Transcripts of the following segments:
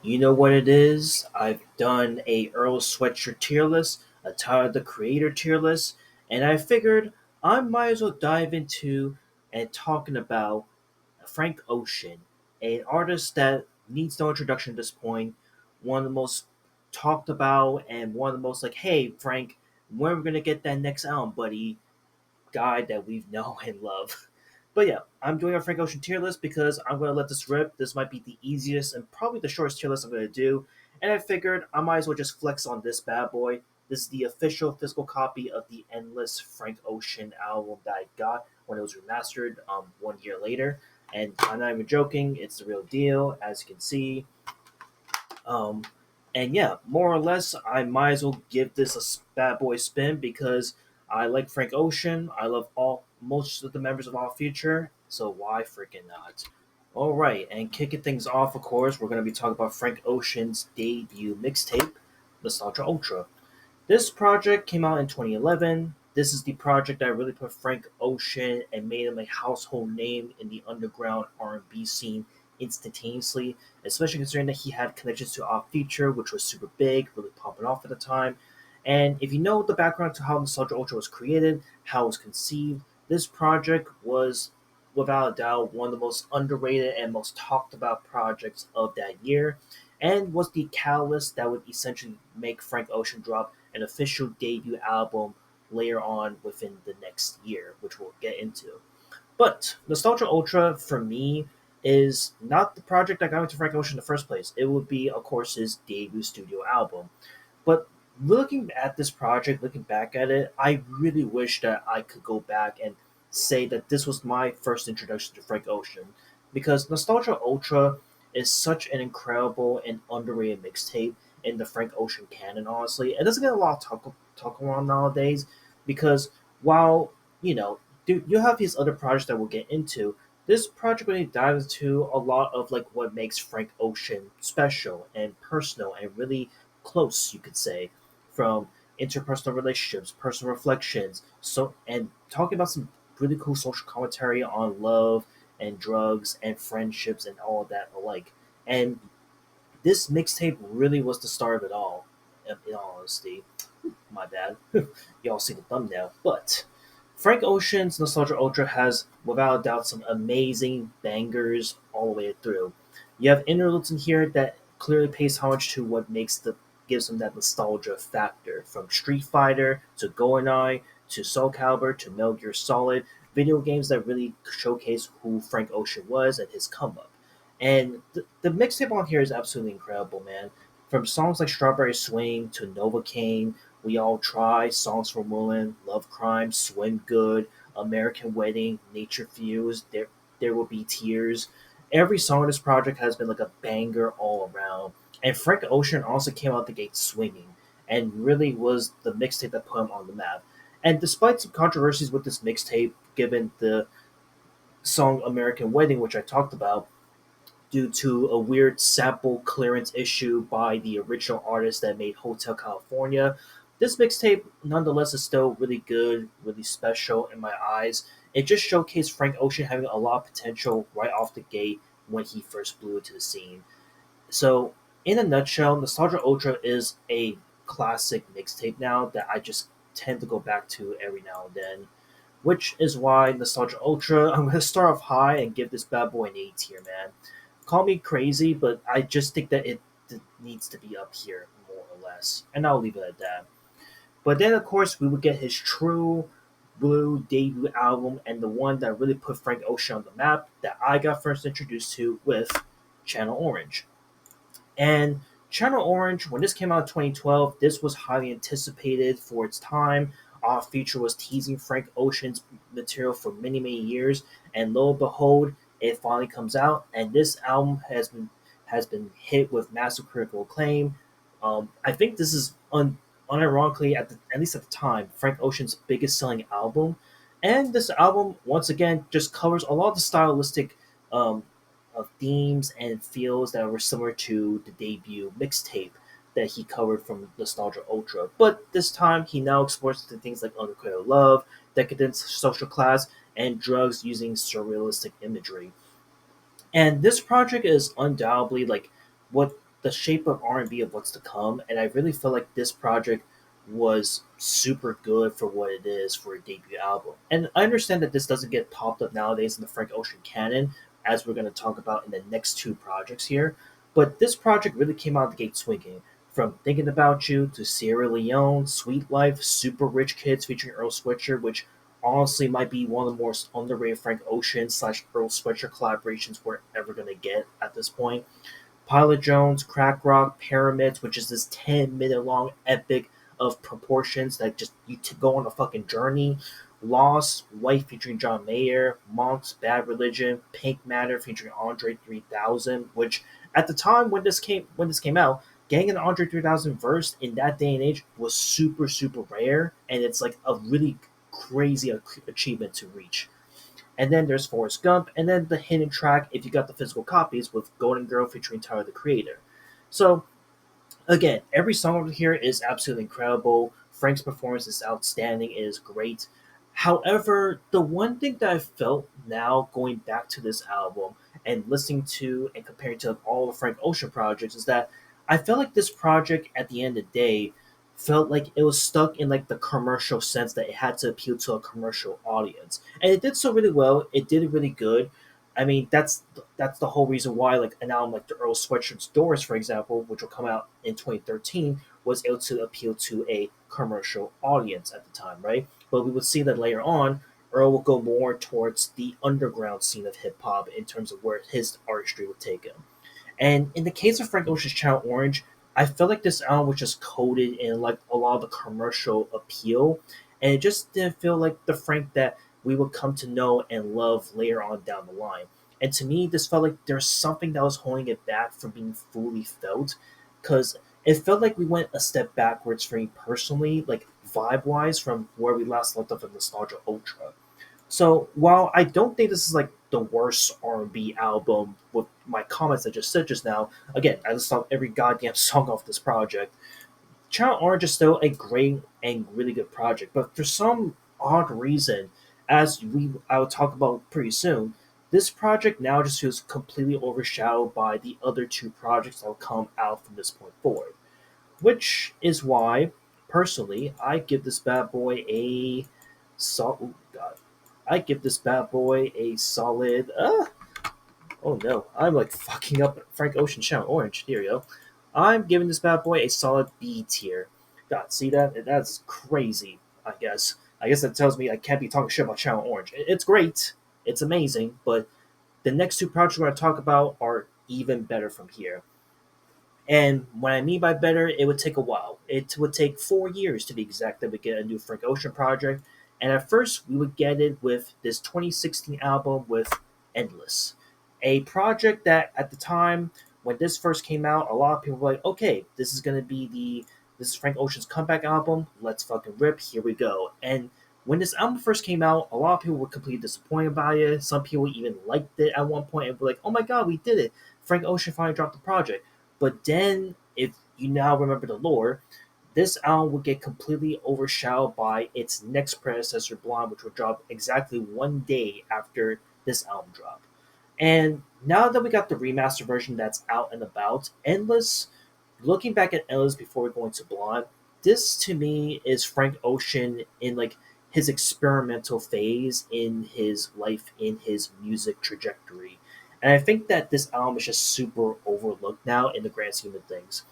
You know what it is? I've done a Earl Sweatshirt tier list, a Tyler the Creator tier list, and I figured I might as well dive into and talking about Frank Ocean, an artist that needs no introduction at this point, one of the most talked about and one of the most like, hey Frank, when are we gonna get that next album, buddy? Guy that we've known and love. But yeah, I'm doing a Frank Ocean tier list because I'm going to let this rip. This might be the easiest and probably the shortest tier list I'm going to do. And I figured I might as well just flex on this bad boy. This is the official physical copy of the Endless Frank Ocean album that I got when it was remastered 1 year later. And I'm not even joking, it's the real deal, as you can see. Um, and yeah, more or less, I might as well give this a bad boy spin because I like Frank Ocean. I love all most of the members of All Future, so why freaking not? All right, and kicking things off, of course, we're going to be talking about Frank Ocean's debut mixtape, Nostalgia Ultra. This project came out in 2011. This is the project that really put Frank Ocean and made him a household name in the underground R&B scene instantaneously, especially considering that he had connections to Off Feature, which was super big, really popping off at the time. And if you know the background to how Nostalgia Ultra was created, how it was conceived, this project was without a doubt one of the most underrated and most talked about projects of that year, and was the catalyst that would essentially make Frank Ocean drop an official debut album later on within the next year, which we'll get into. But Nostalgia Ultra for me is not the project that got into Frank Ocean in the first place. It would be, of course, his debut studio album. But looking at this project, looking back at it, I really wish that I could go back and say that this was my first introduction to Frank Ocean because Nostalgia Ultra is such an incredible and underrated mixtape in the Frank Ocean canon. Honestly, it doesn't get a lot of talk around nowadays because while you have these other projects that we'll get into. This project really dives into a lot of like what makes Frank Ocean special and personal and really close, you could say, from interpersonal relationships, personal reflections, so and talking about some really cool social commentary on love and drugs and friendships and all of that alike. And this mixtape really was the start of it all. In all honesty, my bad. Y'all see the thumbnail, but Frank Ocean's Nostalgia Ultra has, without a doubt, some amazing bangers all the way through. You have interludes in here that clearly pays homage to what gives them that nostalgia factor, from Street Fighter to GoldenEye to Soul Calibur to Metal Gear Solid, video games that really showcase who Frank Ocean was and his come up. And the mixtape on here is absolutely incredible, man. From songs like Strawberry Swing to Novocaine, We All Try, Songs for Women, Love Crime, Swim Good, American Wedding, Nature Fuse, There Will Be Tears. Every song on this project has been like a banger all around. And Frank Ocean also came out the gate swinging and really was the mixtape that put him on the map. And despite some controversies with this mixtape, given the song American Wedding, which I talked about, due to a weird sample clearance issue by the original artist that made Hotel California. This mixtape, nonetheless, is still really good, really special in my eyes. It just showcased Frank Ocean having a lot of potential right off the gate when he first blew into the scene. So, in a nutshell, Nostalgia Ultra is a classic mixtape now that I just tend to go back to every now and then, which is why Nostalgia Ultra, I'm going to start off high and give this bad boy an A tier, man. Call me crazy, but I just think that it needs to be up here more or less, and I'll leave it at that. But then, of course, we would get his True Blue debut album, and the one that really put Frank Ocean on the map that I got first introduced to with Channel Orange. And Channel Orange, when this came out in 2012, this was highly anticipated for its time. Off Feature was teasing Frank Ocean's material for many, many years, and lo and behold, it finally comes out. And this album has been hit with massive critical acclaim. I think this is unironically, at least at the time, Frank Ocean's biggest selling album. And this album, once again, just covers a lot of the stylistic um, of themes and feels that were similar to the debut mixtape that he covered from Nostalgia Ultra. But this time, he now explores into things like unrequited love, decadence, social class, and drugs using surrealistic imagery. And this project is undoubtedly like what the shape of R&B of what's to come, and I really feel like this project was super good for what it is for a debut album. And I understand that this doesn't get popped up nowadays in the Frank Ocean canon, as we're going to talk about in the next two projects here. But this project really came out of the gate swinging. From Thinking About You to Sierra Leone, Sweet Life, Super Rich Kids featuring Earl Switcher, which honestly might be one of the most underrated Frank Ocean slash Earl Switcher collaborations we're ever going to get at this point. Pilot Jones, Crack Rock, Pyramids, which is this 10-minute long epic of proportions that just go on a fucking journey. Lost, White featuring John Mayer, Monks, Bad Religion, Pink Matter featuring Andre 3000, which at the time when this came out, getting an Andre 3000 verse in that day and age was super rare, and it's like a really crazy achievement to reach. And then there's Forrest Gump, and then the hidden track, if you got the physical copies, with Golden Girl featuring Tyler the Creator. So again, every song over here is absolutely incredible. Frank's performance is outstanding. It is great. However, the one thing that I felt now going back to this album and listening to and comparing to all the Frank Ocean projects is that I felt like this project at the end of the day felt like it was stuck in like the commercial sense that it had to appeal to a commercial audience. And it did so really well. It did it really good. I mean, that's the whole reason why like an album like the Earl Sweatshirt's Doors, for example, which will come out in 2013, was able to appeal to a commercial audience at the time, right? But we would see that later on, Earl will go more towards the underground scene of hip hop in terms of where his artistry would take him. And in the case of Frank Ocean's Channel Orange, I felt like this album was just coated in like a lot of the commercial appeal, and it just didn't feel like the Frank that we would come to know and love later on down the line. And to me, this felt like there's something that was holding it back from being fully felt, because it felt like we went a step backwards for me personally, like vibe wise, from where we last left off in Nostalgia Ultra. So while I don't think this is like the worst R&B album with my comments I just said just now, again, I listened to every goddamn song off this project. Channel Orange is still a great and really good project, but for some odd reason, as I will talk about pretty soon, this project now just feels completely overshadowed by the other two projects that will come out from this point forward. Which is why, personally, I give this bad boy a solid. God, I give this bad boy a solid. Oh no, I'm like fucking up Frank Ocean Channel Orange. Here we go. I'm giving this bad boy a solid B tier. God, see that? That's crazy. I guess. I guess that tells me I can't be talking shit about Channel Orange. It's great. It's amazing, but the next two projects we're going to talk about are even better from here. And what I mean by better, it would take a while. It would take 4 years to be exact that we get a new Frank Ocean project. And at first, we would get it with this 2016 album with Endless, a project that at the time when this first came out, a lot of people were like, okay, this is Frank Ocean's comeback album. Let's fucking rip. Here we go. And when this album first came out, a lot of people were completely disappointed by it. Some people even liked it at one point and were like, oh my god, we did it. Frank Ocean finally dropped the project. But then, if you now remember the lore, this album will get completely overshadowed by its next predecessor, Blonde, which will drop exactly 1 day after this album drop. And now that we got the remaster version that's out and about, Endless, looking back at Endless before we go into Blonde, this to me is Frank Ocean in like his experimental phase in his life, in his music trajectory. And I think that this album is just super overlooked now in the grand scheme of things.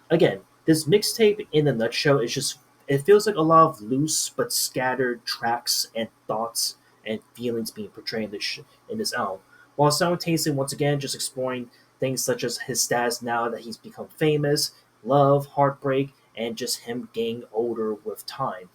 Again, this mixtape in a nutshell is just it feels like a lot of loose but scattered tracks and thoughts and feelings being portrayed in this album, while simultaneously once again just exploring things such as his status now that he's become famous, love, heartbreak, and just him getting older with time.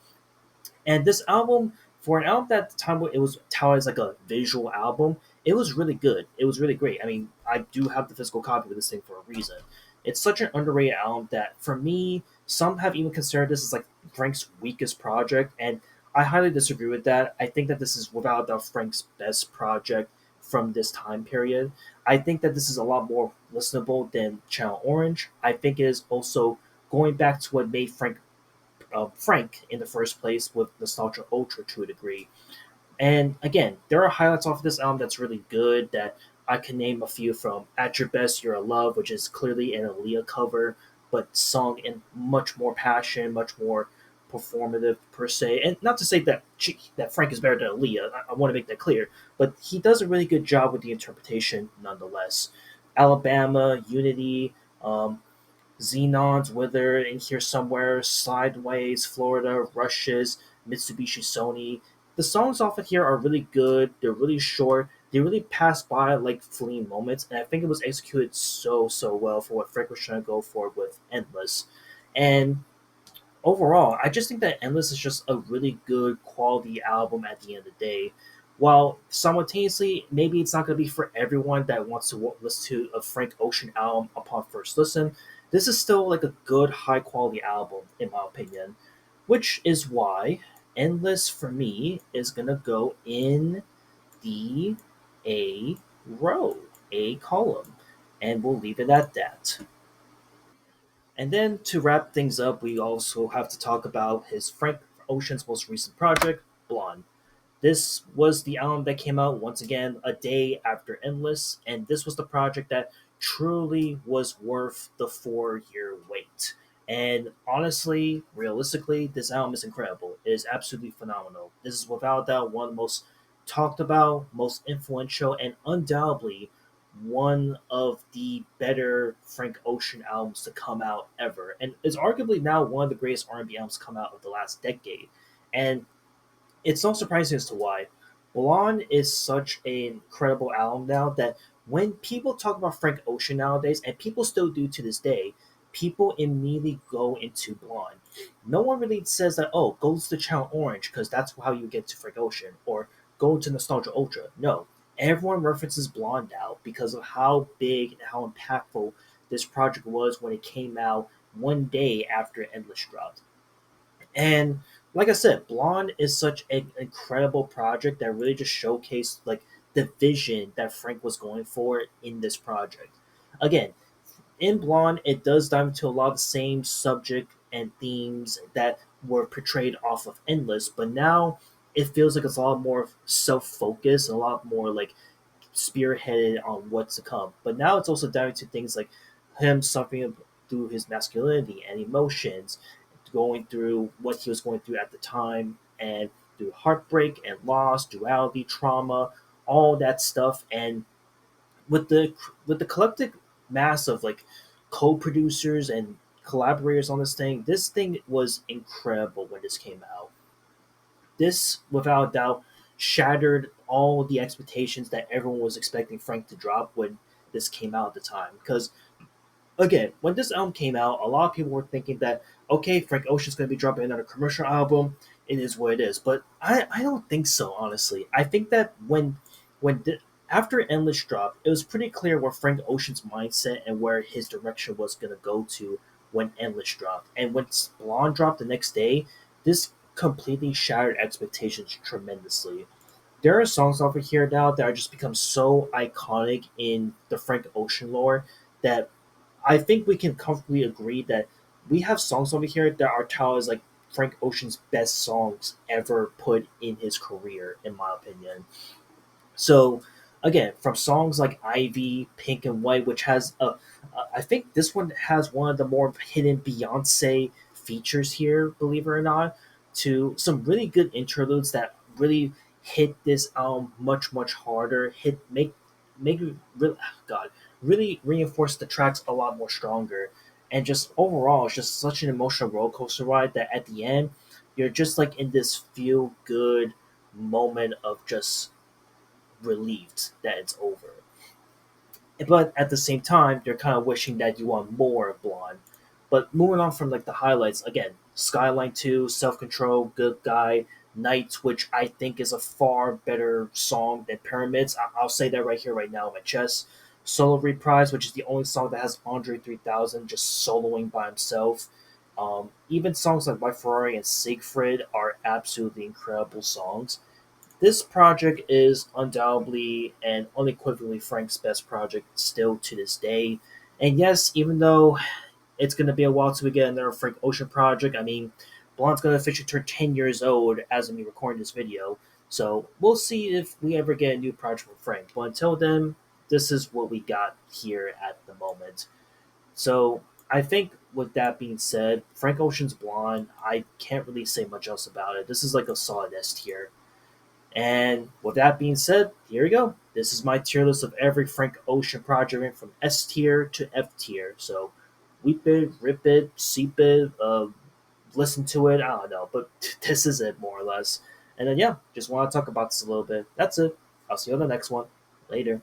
And this album, for an album that at the time it was touted as like a visual album, it was really good. It was really great. I mean, I do have the physical copy of this thing for a reason. It's such an underrated album that for me, some have even considered this as like Frank's weakest project, and I highly disagree with that. I think that this is without a doubt Frank's best project from this time period. I think that this is a lot more listenable than Channel Orange. I think it is also going back to what made Frank in the first place with Nostalgia Ultra to a degree. And again, there are highlights off of this album that's really good that I can name a few from At Your Best, You're a Love, which is clearly an Aaliyah cover, but sung in much more passion, much more performative per se. And not to say that that Frank is better than Aaliyah, I want to make that clear, but he does a really good job with the interpretation nonetheless. Alabama, Unity, um, Xenon's Wither in here somewhere, Sideways, Florida, Rushes, Mitsubishi Sony. The songs off of here are really good. They're really short. They really pass by like fleeting moments, and I think it was executed so well for what Frank was trying to go for with Endless. And overall, I just think that Endless is just a really good quality album at the end of the day. While simultaneously, maybe it's not going to be for everyone that wants to listen to a Frank Ocean album upon first listen. This is still like a good, high quality album, in my opinion, which is why Endless for me is going to go in the A row, A column, and we'll leave it at that. And then to wrap things up, we also have to talk about his Frank Ocean's most recent project, Blonde. This was the album that came out once again a day after Endless, and this was the project that truly was worth the 4 year wait. And honestly, realistically, this album is incredible. It is absolutely phenomenal. This is without doubt one of the most talked about, most influential, and undoubtedly one of the better Frank Ocean albums to come out ever, and is arguably now one of the greatest R&B albums to come out of the last decade. And it's not surprising as to why. Blonde is such an incredible album now that when people talk about Frank Ocean nowadays, and people still do to this day, people immediately go into Blonde. No one really says that, oh, go to the Channel Orange because that's how you get to Frank Ocean, or go to Nostalgia Ultra. No, everyone references Blonde now because of how big and how impactful this project was when it came out one day after Endless dropped. And like I said, Blonde is such an incredible project that really just showcased like the vision that Frank was going for in this project. Again, in Blonde, it does dive into a lot of the same subject and themes that were portrayed off of Endless, but now it feels like it's a lot more self-focused, a lot more like spearheaded on what's to come. But now it's also diving into things like him suffering through his masculinity and emotions, going through what he was going through at the time, and through heartbreak and loss, duality, trauma, all that stuff. And with the collective mass of like co-producers and collaborators on this thing was incredible when this came out. This, without a doubt, shattered all the expectations that everyone was expecting Frank to drop when this came out at the time. Because again, when this album came out, a lot of people were thinking that okay, Frank Ocean's going to be dropping another commercial album. It is what it is, but I don't think so. Honestly, I think that when the, after Endless dropped, it was pretty clear where Frank Ocean's mindset and where his direction was going to go to when Endless dropped, and when Blonde dropped the next day, this completely shattered expectations tremendously. There are songs over here now that are just become so iconic in the Frank Ocean lore that I think we can comfortably agree that we have songs over here that are touted as like Frank Ocean's best songs ever put in his career, in my opinion. So again, from songs like Ivy, Pink and White, which has I think this one has one of the more hidden Beyonce features here, believe it or not, to some really good interludes that really hit this album much harder, hit make it really God really reinforce the tracks a lot more stronger, and just overall, it's just such an emotional roller coaster ride that at the end, you're just like in this feel good moment of just relieved that it's over. But at the same time, you're kind of wishing that you want more of Blonde. But moving on from like the highlights again, Skyline 2, Self Control, Good Guy, Night, which I think is a far better song than Pyramids. I'll say that right here, right now, in my chest. Solo Reprise, which is the only song that has Andre 3000 just soloing by himself. Even songs like My Ferrari and Siegfried are absolutely incredible songs. This project is undoubtedly and unequivocally Frank's best project still to this day. And yes, even though it's going to be a while till we get another Frank Ocean project, I mean, Blonde's going to officially turn 10 years old as of me recording this video. So we'll see if we ever get a new project from Frank. But until then, this is what we got here at the moment. So I think with that being said, Frank Ocean's Blonde, I can't really say much else about it. This is like a solid S tier. And with that being said, here we go. This is my tier list of every Frank Ocean project went from S tier to F tier. So weep it, rip it, seep it, listen to it. I don't know, but this is it more or less. And then yeah, just want to talk about this a little bit. That's it. I'll see you on the next one. Later.